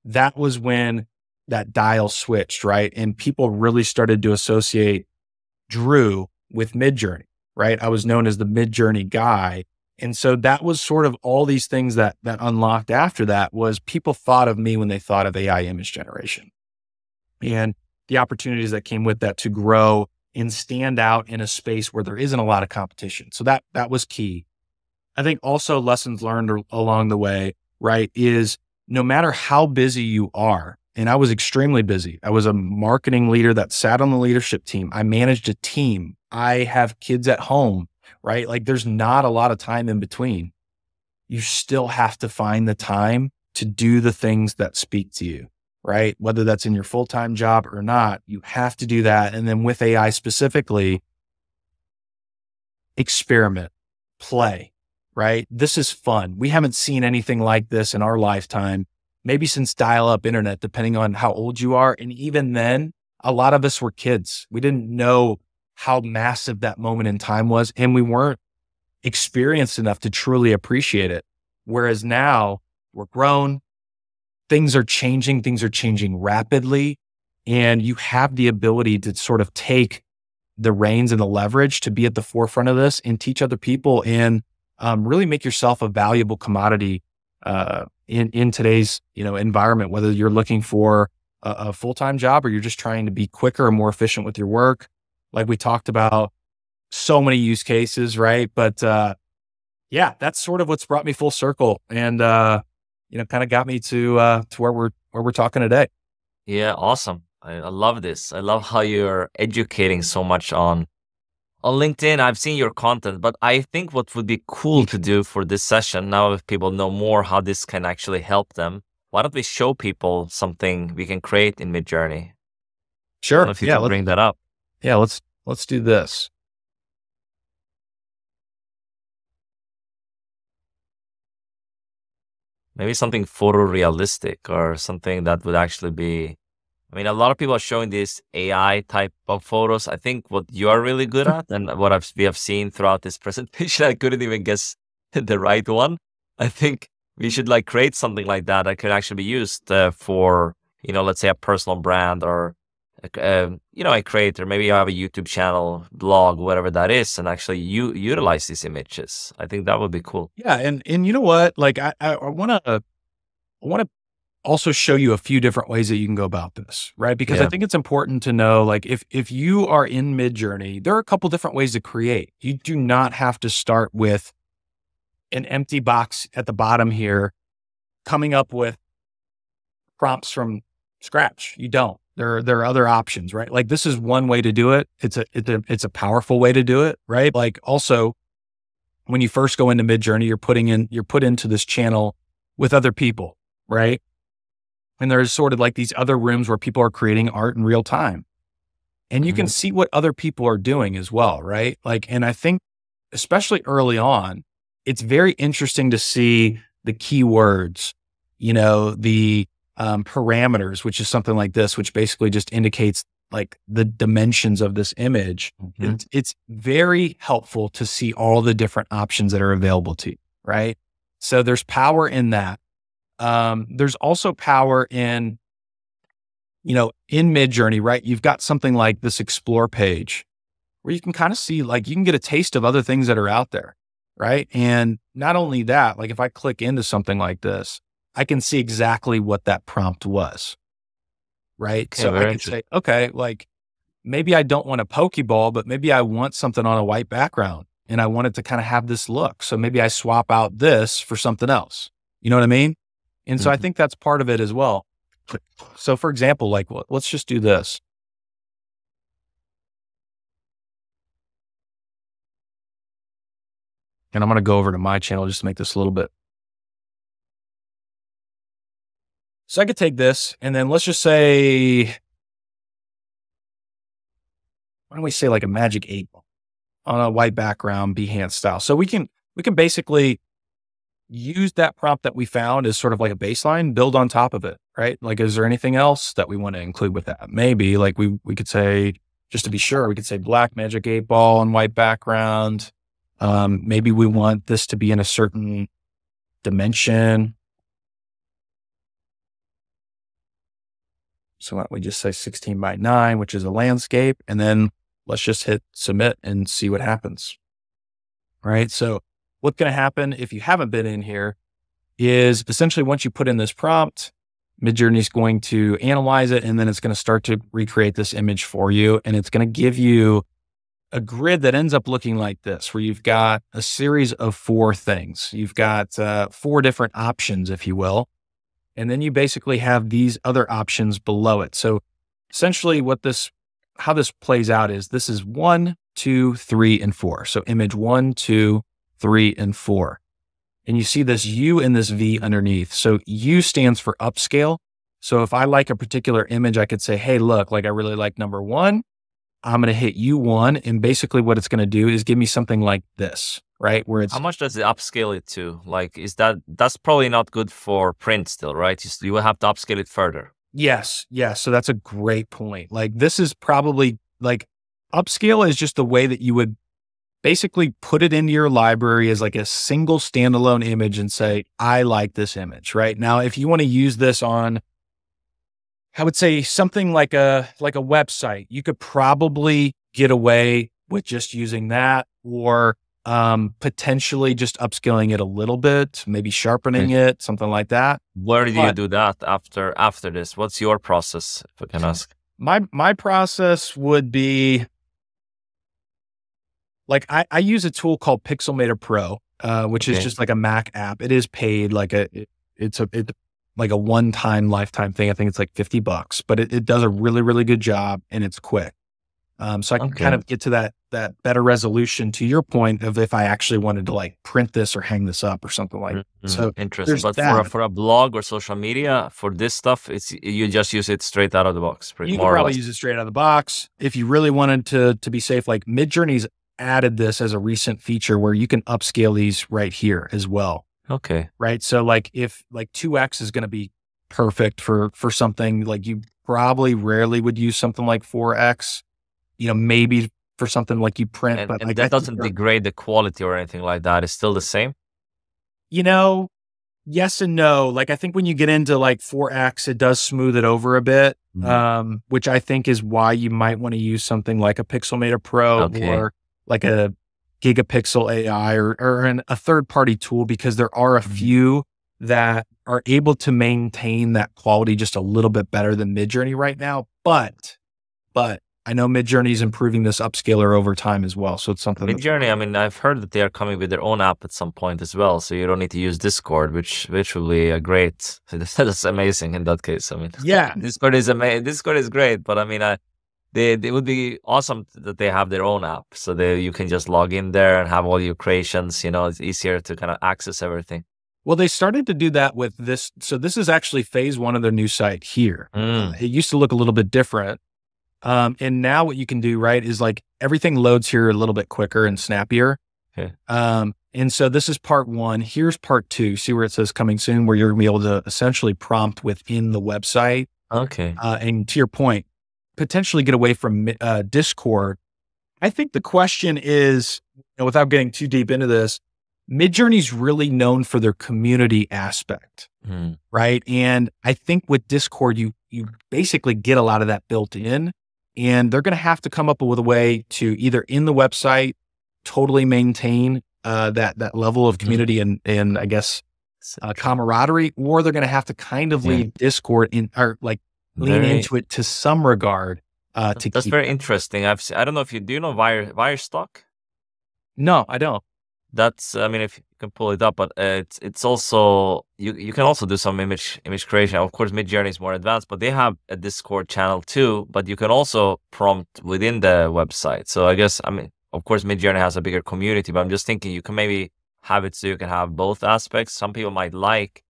Speaker 2: that was when that dial switched, right? And people really started to associate Drew with Midjourney, right? I was known as the Midjourney guy. And so that was sort of all these things that unlocked after that was people thought of me when they thought of AI image generation and the opportunities that came with that to grow and stand out in a space where there isn't a lot of competition. So that was key. I think also lessons learned along the way, right, is no matter how busy you are, and I was extremely busy. I was a marketing leader that sat on the leadership team. I managed a team. I have kids at home, right? Like there's not a lot of time in between. You still have to find the time to do the things that speak to you, right? Whether that's in your full-time job or not, you have to do that. And then with AI specifically, experiment, play, right? This is fun. We haven't seen anything like this in our lifetime, maybe since dial-up internet, depending on how old you are. And even then, a lot of us were kids. We didn't know how massive that moment in time was, and we weren't experienced enough to truly appreciate it. Whereas now we're grown, things are changing rapidly, and you have the ability to sort of take the reins and the leverage to be at the forefront of this and teach other people and really make yourself a valuable commodity in today's, environment, whether you're looking for a full-time job or you're just trying to be quicker and more efficient with your work. Like we talked about, so many use cases, right? But yeah, that's sort of what's brought me full circle and kind of got me to where we're talking today.
Speaker 1: Yeah, awesome. I love this. I love how you're educating so much on LinkedIn. I've seen your content, but I think what would be cool to do for this session, now if people know more how this can actually help them, why don't we show people something we can create in Midjourney?
Speaker 2: Sure.
Speaker 1: I don't know if you can bring that up.
Speaker 2: Yeah, let's do this.
Speaker 1: Maybe something photorealistic or something that would actually be, I mean, a lot of people are showing these AI type of photos. I think what you are really good at and what we have seen throughout this presentation, I couldn't even guess the right one. I think we should create something like that that could actually be used for, let's say a personal brand or, a creator. Maybe you have a YouTube channel, blog, whatever that is, and actually you utilize these images. I think that would be cool.
Speaker 2: Yeah. And you know what? I want to also show you a few different ways that you can go about this, right? Because I think it's important to know, if you are in Midjourney, there are a couple different ways to create. You do not have to start with an empty box at the bottom here, coming up with prompts from scratch. You don't. There are other options, right? Like this is one way to do it. It's a powerful way to do it, right? Like also, when you first go into Midjourney, you're put into this channel with other people, right? And there's sort of these other rooms where people are creating art in real time. And you can see what other people are doing as well, right? And I think, especially early on, it's very interesting to see the keywords, the parameters, which is something like this, which basically just indicates the dimensions of this image. It's very helpful to see all the different options that are available to you, right? So there's power in that. There's also power in Midjourney, right? You've got something like this explore page where you can kind of see, you can get a taste of other things that are out there, right? And not only that, if I click into something like this, I can see exactly what that prompt was, right?
Speaker 1: Okay,
Speaker 2: so I can say, okay, maybe I don't want a Pokeball, but maybe I want something on a white background and I want it to kind of have this look. So maybe I swap out this for something else. You know what I mean? And so I think that's part of it as well. So for example, let's just do this. And I'm going to go over to my channel just to make this a little bit. So I could take this and then let's just say, why don't we say a magic 8 on a white background, Behance style. So we can basically use that prompt that we found as sort of a baseline, build on top of it, right? Is there anything else that we want to include with that? Maybe we could say, just to be sure, we could say black magic 8 on white background. Maybe we want this to be in a certain dimension. So why don't we just say 16 by 9, which is a landscape, and then let's just hit submit and see what happens. Right. So what's going to happen if you haven't been in here is essentially once you put in this prompt, Midjourney is going to analyze it, and then it's going to start to recreate this image for you. And it's going to give you a grid that ends up looking like this, where you've got a series of 4 things. You've got 4 different options, if you will. And then you basically have these other options below it. So essentially how this plays out is this is 1, 2, 3, and 4. So image 1, 2, 3, and 4. And you see this U and this V underneath. So U stands for upscale. So if I like a particular image, I could say, hey, look, like I really like number 1. I'm going to hit U1. And basically what it's going to do is give me something like this, right? Where it's—
Speaker 1: How much does it upscale it to? Like, that's probably not good for print still, right? You will have to upscale it further.
Speaker 2: Yes. So that's a great point. Like this is probably like upscale is just the way that you would basically put it into your library as like a single standalone image and say, I like this image, right? Now, if you want to use this on, I would say something like a website, you could probably get away with just using that, or potentially just upscaling it a little bit, maybe sharpening it, something like that.
Speaker 1: Where do you do that after this? What's your process, if I can ask?
Speaker 2: My process would be like, I use a tool called Pixelmator Pro, which is just like a Mac app. It is paid, like it's like a one-time lifetime thing. I think it's like $50, but it does a really, really good job, and it's quick. So I can kind of get to that better resolution, to your point, of if I actually wanted to like print this or hang this up or something like that. So
Speaker 1: interesting. But for a blog or social media, for this stuff, you just use it straight out of the box.
Speaker 2: You can probably use it straight out of the box. If you really wanted to be safe, like Midjourney's added this as a recent feature where you can upscale these right here as well.
Speaker 1: Okay.
Speaker 2: Right. So like if like 2x is going to be perfect for something, like you probably rarely would use something like 4x, maybe for something like you print, but like
Speaker 1: that doesn't degrade the quality or anything like that. It's still the same.
Speaker 2: Yes and no. Like I think when you get into like 4x, it does smooth it over a bit, which I think is why you might want to use something like a Pixelmator Pro or like a Gigapixel AI or a third-party tool, because there are a few that are able to maintain that quality just a little bit better than Midjourney right now. But I know Midjourney is improving this upscaler over time as well. So it's something.
Speaker 1: Midjourney, I mean, I've heard that they are coming with their own app at some point as well. So you don't need to use Discord, which will be a great. That's amazing in that case. I mean,
Speaker 2: yeah,
Speaker 1: Discord is amazing. Discord is great, but I mean, they would be awesome that they have their own app, so you can just log in there and have all your creations. It's easier to kind of access everything.
Speaker 2: Well, they started to do that with this. So this is actually phase 1 of their new site here. It used to look a little bit different. And now what you can do, right, is like everything loads here a little bit quicker and snappier.
Speaker 1: Okay.
Speaker 2: And so this is part 1. Here's part 2. See where it says coming soon, where you're going to be able to essentially prompt within the website.
Speaker 1: Okay.
Speaker 2: And to your point, potentially get away from Discord. I think the question is, without getting too deep into this, Midjourney's really known for their community aspect, right? And I think with Discord, you basically get a lot of that built in, and they're going to have to come up with a way to either in the website totally maintain that level of community and I guess camaraderie, or they're going to have to kind of leave Discord lean into it to some regard.
Speaker 1: That's very interesting. I don't know if do you know Wirestock?
Speaker 2: No, I don't.
Speaker 1: That's, I mean, if you can pull it up, but it's also, you can also do some image creation. Of course, Midjourney is more advanced, but they have a Discord channel too, but you can also prompt within the website. So I guess, I mean, of course, Midjourney has a bigger community, but I'm just thinking you can maybe have it so you can have both aspects. Some people might like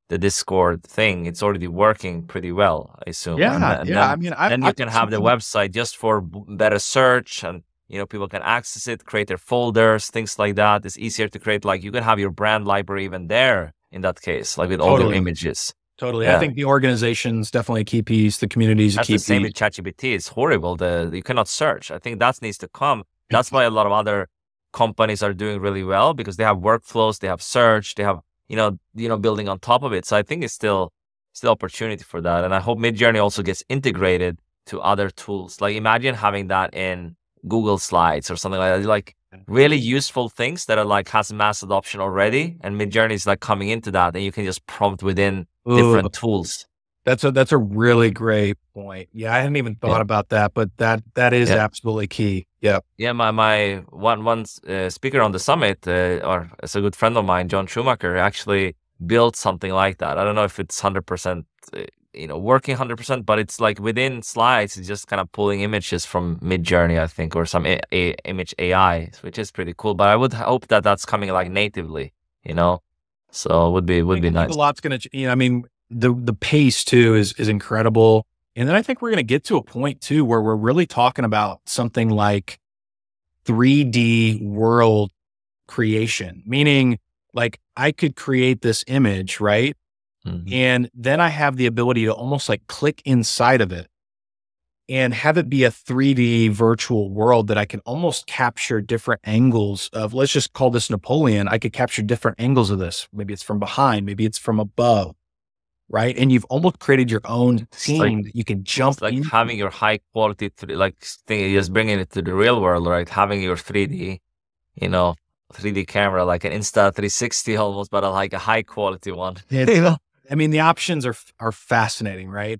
Speaker 1: the Discord thing. It's already working pretty well, I assume.
Speaker 2: Yeah,
Speaker 1: Then you can have the website just for better search, and people can access it, create their folders, things like that. It's easier to create, like you can have your brand library even there in that case, like with all your images.
Speaker 2: Totally. Yeah. I think the organization's definitely a key piece. The community is a key piece.
Speaker 1: That's the same with ChatGPT. It's horrible. You cannot search. I think that needs to come. That's why a lot of other companies are doing really well, because they have workflows, they have search, they have, building on top of it. So I think it's still still opportunity for that. And I hope Midjourney also gets integrated to other tools. Like imagine having that in Google Slides or something like that. Like really useful things that are like has mass adoption already. And Midjourney is like coming into that, and you can just prompt within different tools.
Speaker 2: That's a really great point. Yeah, I hadn't even thought about that, but that is absolutely key. Yep.
Speaker 1: Yeah, my one speaker on the summit, or it's a good friend of mine, John Schumacher, actually built something like that. I don't know if it's 100%, working 100%, but it's like within slides, it's just kind of pulling images from Midjourney, I think, or some image AI, which is pretty cool. But I would hope that that's coming like natively, so would be nice.
Speaker 2: A lot's going to, I mean, the pace too is incredible. And then I think we're going to get to a point too, where we're really talking about something like 3D world creation, meaning like I could create this image, right? Mm-hmm. And then I have the ability to almost like click inside of it and have it be a 3D virtual world that I can almost capture different angles of, let's just call this Napoleon. I could capture different angles of this. Maybe it's from behind, maybe it's from above. Right. And you've almost created your own scene that you can jump.
Speaker 1: It's like having your high quality, just bringing it to the real world, right? Having your 3D, 3D camera, like an Insta360 almost, but like a high quality one.
Speaker 2: I mean, the options are fascinating, right?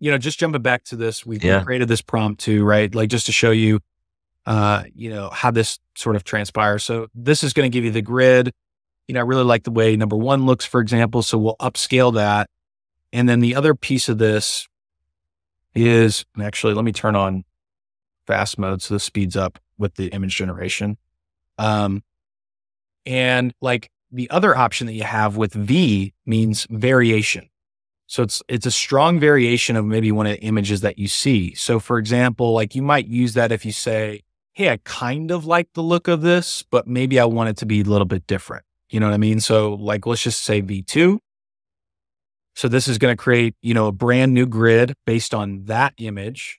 Speaker 2: Just jumping back to this, we created this prompt too, right? Like just to show you, how this sort of transpires. So this is going to give you the grid. I really like the way number one looks, for example. So we'll upscale that. And then the other piece of this is, and actually, let me turn on fast mode so this speeds up with the image generation. And like the other option that you have with V means variation. So it's a strong variation of maybe one of the images that you see. So for example, like you might use that if you say, hey, I kind of like the look of this, but maybe I want it to be a little bit different. You know what I mean? So like, let's just say V2. So this is going to create, a brand new grid based on that image.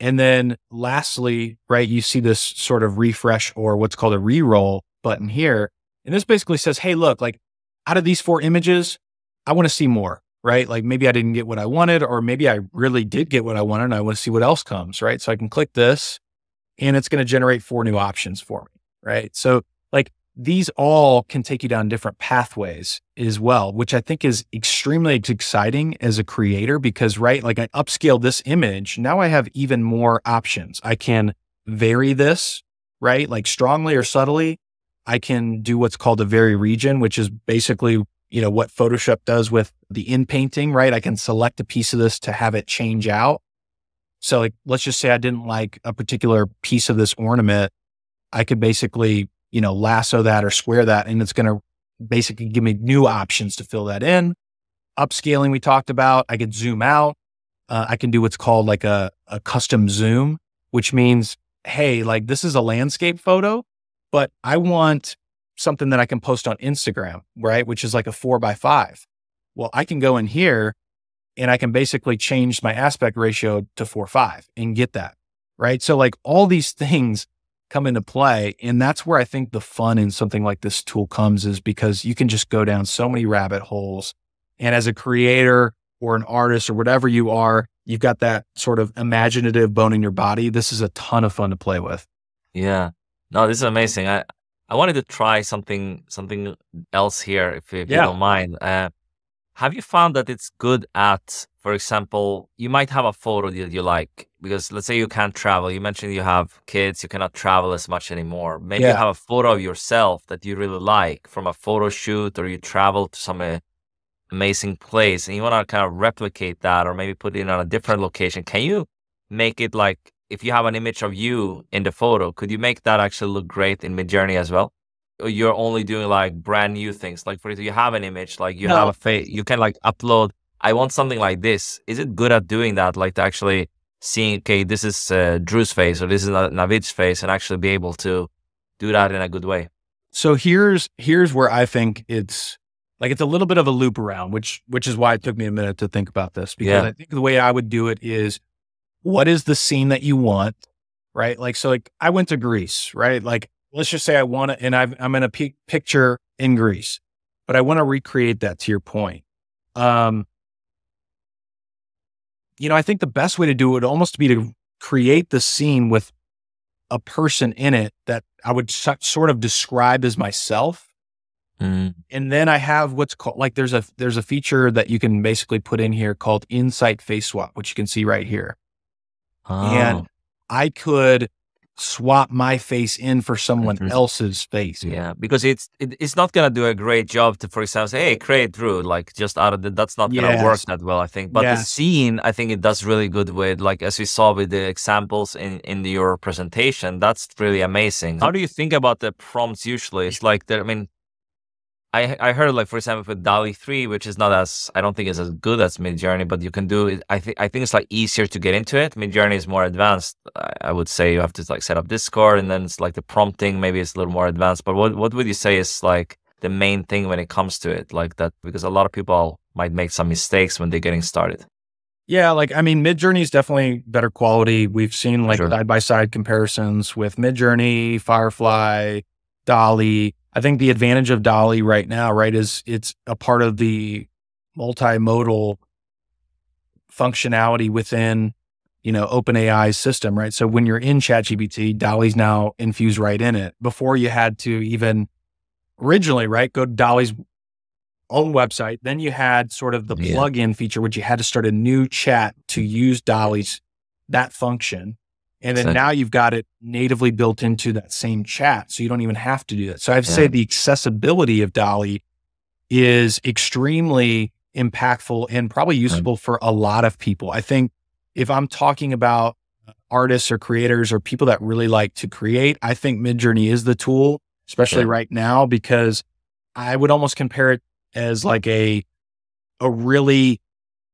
Speaker 2: And then lastly, right, you see this sort of refresh or what's called a reroll button here. And this basically says, hey, look, like out of these 4 images, I want to see more, right? Like maybe I didn't get what I wanted, or maybe I really did get what I wanted and I want to see what else comes, right? So I can click this and it's going to generate 4 new options for me, right? So like, these all can take you down different pathways as well, which I think is extremely exciting as a creator because, right, like I upscale this image. Now I have even more options. I can vary this, right? Like strongly or subtly. I can do what's called a vary region, which is basically, what Photoshop does with the in painting, right? I can select a piece of this to have it change out. So like, let's just say I didn't like a particular piece of this ornament. I could basically lasso that or square that, and it's going to basically give me new options to fill that in. Upscaling we talked about, I could zoom out. I can do what's called like a custom zoom, which means, hey, like this is a landscape photo, but I want something that I can post on Instagram, right? Which is like a 4:5. Well, I can go in here and I can basically change my aspect ratio to 4:5 and get that, right? So like all these things come into play. And that's where I think the fun in something like this tool comes, is because you can just go down so many rabbit holes. And as a creator or an artist or whatever you are, you've got that sort of imaginative bone in your body. This is a ton of fun to play with.
Speaker 1: Yeah. No, this is amazing. I wanted to try something else here, if you don't mind. Have you found that it's good at, for example, you might have a photo that you like, because let's say you can't travel. You mentioned you have kids, you cannot travel as much anymore. Maybe you have a photo of yourself that you really like from a photo shoot, or you travel to some amazing place and you want to kind of replicate that, or maybe put it on a different location. Can you make it like, if you have an image of you in the photo, could you make that actually look great in Midjourney as well? Or you're only doing like brand new things? Like for example, you have an image, like you have a face, you can like upload, I want something like this. Is it good at doing that? Like to actually seeing, okay, this is Drew's face, or this is Navid's face, and actually be able to do that in a good way.
Speaker 2: So here's where I think it's a little bit of a loop around, which is why it took me a minute to think about this, because I think the way I would do it is, what is the scene that you want, right? Like, so like I went to Greece, right? Like, let's just say I want to, and I'm in a picture in Greece, but I want to recreate that, to your point. I think the best way to do it would almost be to create the scene with a person in it that I would sort of describe as myself. And then I have what's called, like, there's a feature that you can basically put in here called Insight Face Swap, which you can see right here. And I could swap my face in for someone else's face.
Speaker 1: Yeah, because it's not gonna do a great job to, for example, say, hey, create Drew, like just out of that's not gonna work that well, I think. But the scene, I think it does really good with, like, as we saw with the examples in your presentation, that's really amazing. How do you think about the prompts usually? It's like I heard, like, for example, with DALL-E 3, which is not as, I don't think is as good as Midjourney, but you can do it. I think it's like easier to get into it. Midjourney is more advanced. I would say you have to like set up Discord, and then it's like the prompting, maybe it's a little more advanced. But what would you say is like the main thing when it comes to it, like that? Because a lot of people might make some mistakes when they're getting started.
Speaker 2: Yeah, like, I mean, Midjourney is definitely better quality. We've seen like side-by-side comparisons with Midjourney, Firefly, DALL-E. I think the advantage of DALL-E right now, right, is it's a part of the multimodal functionality within, OpenAI's system, right? So when you're in ChatGPT, DALL-E's now infused right in it. Before you had to even originally, right, go to DALL-E's own website. Then you had sort of the plugin feature, which you had to start a new chat to use DALL-E's, that function. And then now you've got it natively built into that same chat. So you don't even have to do that. So I'd say the accessibility of DALL-E is extremely impactful and probably useful for a lot of people. I think if I'm talking about artists or creators or people that really like to create, I think Midjourney is the tool, especially right now, because I would almost compare it as like a really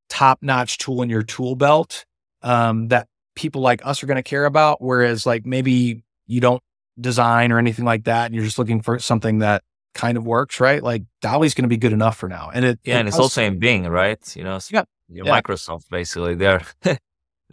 Speaker 2: top-notch tool in your tool belt that people like us are going to care about. Whereas like maybe you don't design or anything like that, and you're just looking for something that kind of works, right? Like DALL-E's going to be good enough for now. And
Speaker 1: and it's also in Bing, right? Microsoft basically there.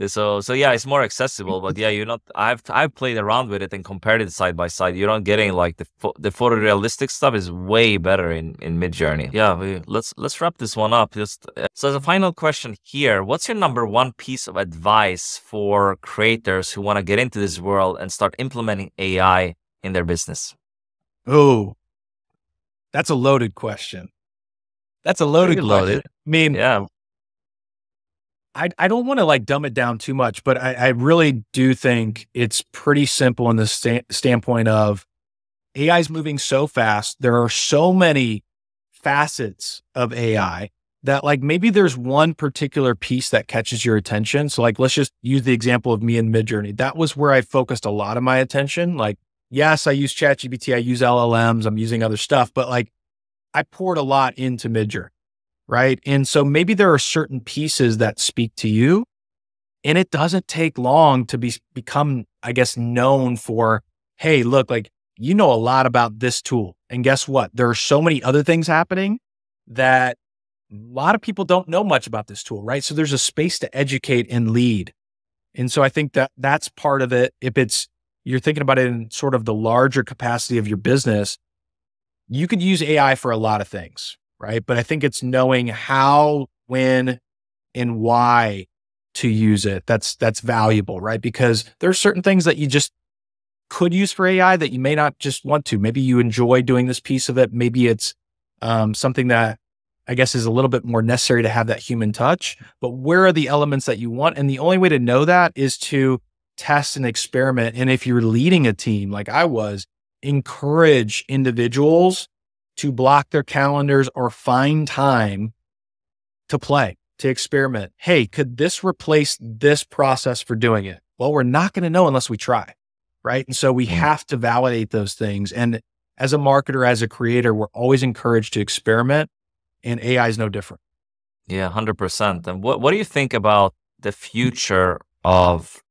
Speaker 1: So yeah, it's more accessible, but yeah, I've played around with it and compared it side by side. You're not getting like the photorealistic stuff is way better in Midjourney. Yeah, let's wrap this one up. So as a final question here, what's your number one piece of advice for creators who want to get into this world and start implementing AI in their business?
Speaker 2: Oh, that's a loaded question. That's a loaded question. I mean, I don't want to like dumb it down too much, but I really do think it's pretty simple in the standpoint of AI is moving so fast. There are so many facets of AI that like maybe there's one particular piece that catches your attention. So like, let's just use the example of me and Midjourney. That was where I focused a lot of my attention. Like, yes, I use ChatGPT, I use LLMs, I'm using other stuff, but like I poured a lot into Midjourney. Right. And so maybe there are certain pieces that speak to you, and it doesn't take long to become, I guess, known for, hey, look, like, you know a lot about this tool. And guess what? There are so many other things happening that a lot of people don't know much about this tool. Right. So there's a space to educate and lead. And so I think that that's part of it. If you're thinking about it in sort of the larger capacity of your business, you could use AI for a lot of things. Right. But I think it's knowing how, when, and why to use it. That's valuable, right? Because there's certain things that you just could use for AI that you may not just want to. Maybe you enjoy doing this piece of it. Maybe it's something that I guess is a little bit more necessary to have that human touch. But where are the elements that you want? And the only way to know that is to test and experiment. And if you're leading a team like I was, encourage individuals to block their calendars or find time to play, to experiment. Hey, could this replace this process for doing it? Well, we're not going to know unless we try, right? And so we have to validate those things. And as a marketer, as a creator, we're always encouraged to experiment, and AI is no different.
Speaker 1: Yeah, 100%. And what do you think about the future of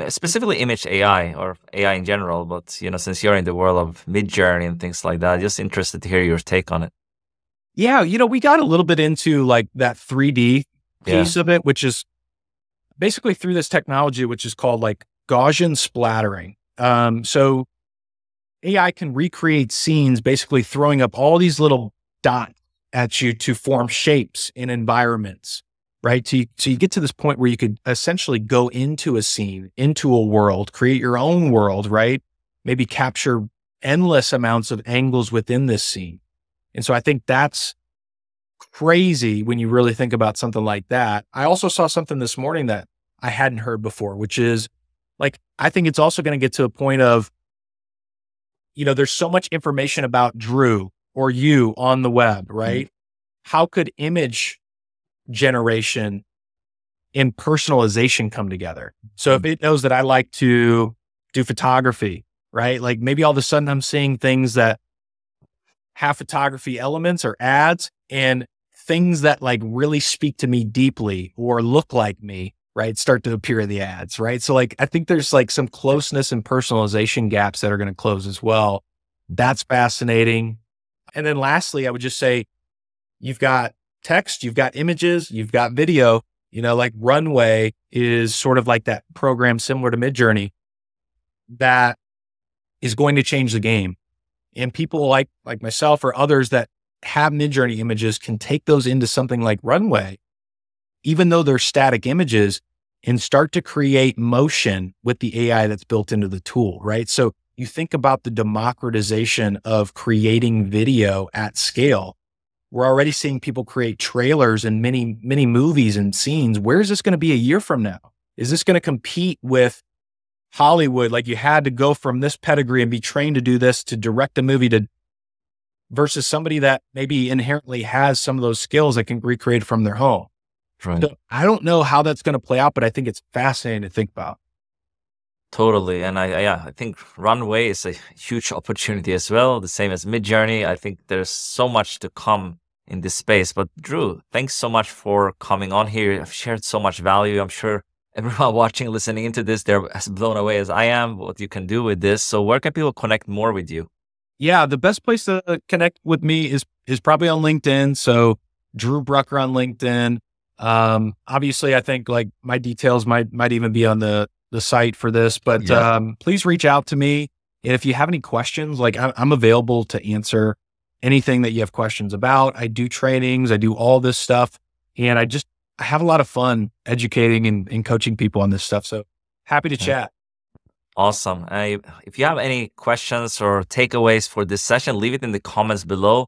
Speaker 1: specifically image AI or AI in general, but since you're in the world of Midjourney and things like that, just interested to hear your take on it.
Speaker 2: Yeah, we got a little bit into like that 3D piece of it, which is basically through this technology, which is called like Gaussian splattering. So AI can recreate scenes, basically throwing up all these little dots at you to form shapes in environments, right? So you get to this point where you could essentially go into a scene, into a world, create your own world, right? Maybe capture endless amounts of angles within this scene. And so I think that's crazy when you really think about something like that. I also saw something this morning that I hadn't heard before, which is like, I think it's also going to get to a point of, there's so much information about Drew or you on the web, right? Mm-hmm. How could image generation and personalization come together? So if it knows that I like to do photography, right? Like maybe all of a sudden I'm seeing things that have photography elements or ads and things that like really speak to me deeply or look like me, right? Start to appear in the ads, right? So like, I think there's like some closeness and personalization gaps that are going to close as well. That's fascinating. And then lastly, I would just say, you've got text, you've got images, you've got video, like Runway is sort of like that program similar to Midjourney that is going to change the game. And people like myself or others that have Midjourney images can take those into something like Runway, even though they're static images, and start to create motion with the AI that's built into the tool, right? So you think about the democratization of creating video at scale. We're already seeing people create trailers and many movies and scenes. Where is this going to be a year from now? Is this going to compete with Hollywood? Like you had to go from this pedigree and be trained to do this to direct a movie versus somebody that maybe inherently has some of those skills that can recreate from their home.
Speaker 1: Right.
Speaker 2: So I don't know how that's going to play out, but I think it's fascinating to think about.
Speaker 1: Totally. And I think Runway is a huge opportunity as well. The same as Midjourney. I think there's so much to come in this space. But Drew, thanks so much for coming on here. You've shared so much value. I'm sure everyone watching, listening into this, they're as blown away as I am what you can do with this. So where can people connect more with you?
Speaker 2: Yeah, the best place to connect with me is probably on LinkedIn. So Drew Brucker on LinkedIn. Obviously, I think like my details might even be on the site for this, but please reach out to me. And if you have any questions, like I'm available to answer anything that you have questions about. I do trainings, I do all this stuff, and I have a lot of fun educating and coaching people on this stuff. So happy to chat.
Speaker 1: Awesome. If you have any questions or takeaways for this session, leave it in the comments below.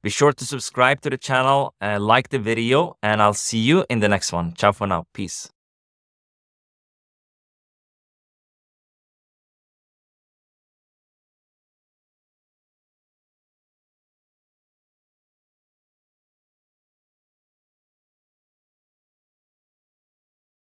Speaker 1: Be sure to subscribe to the channel and like the video, and I'll see you in the next one. Ciao for now. Peace.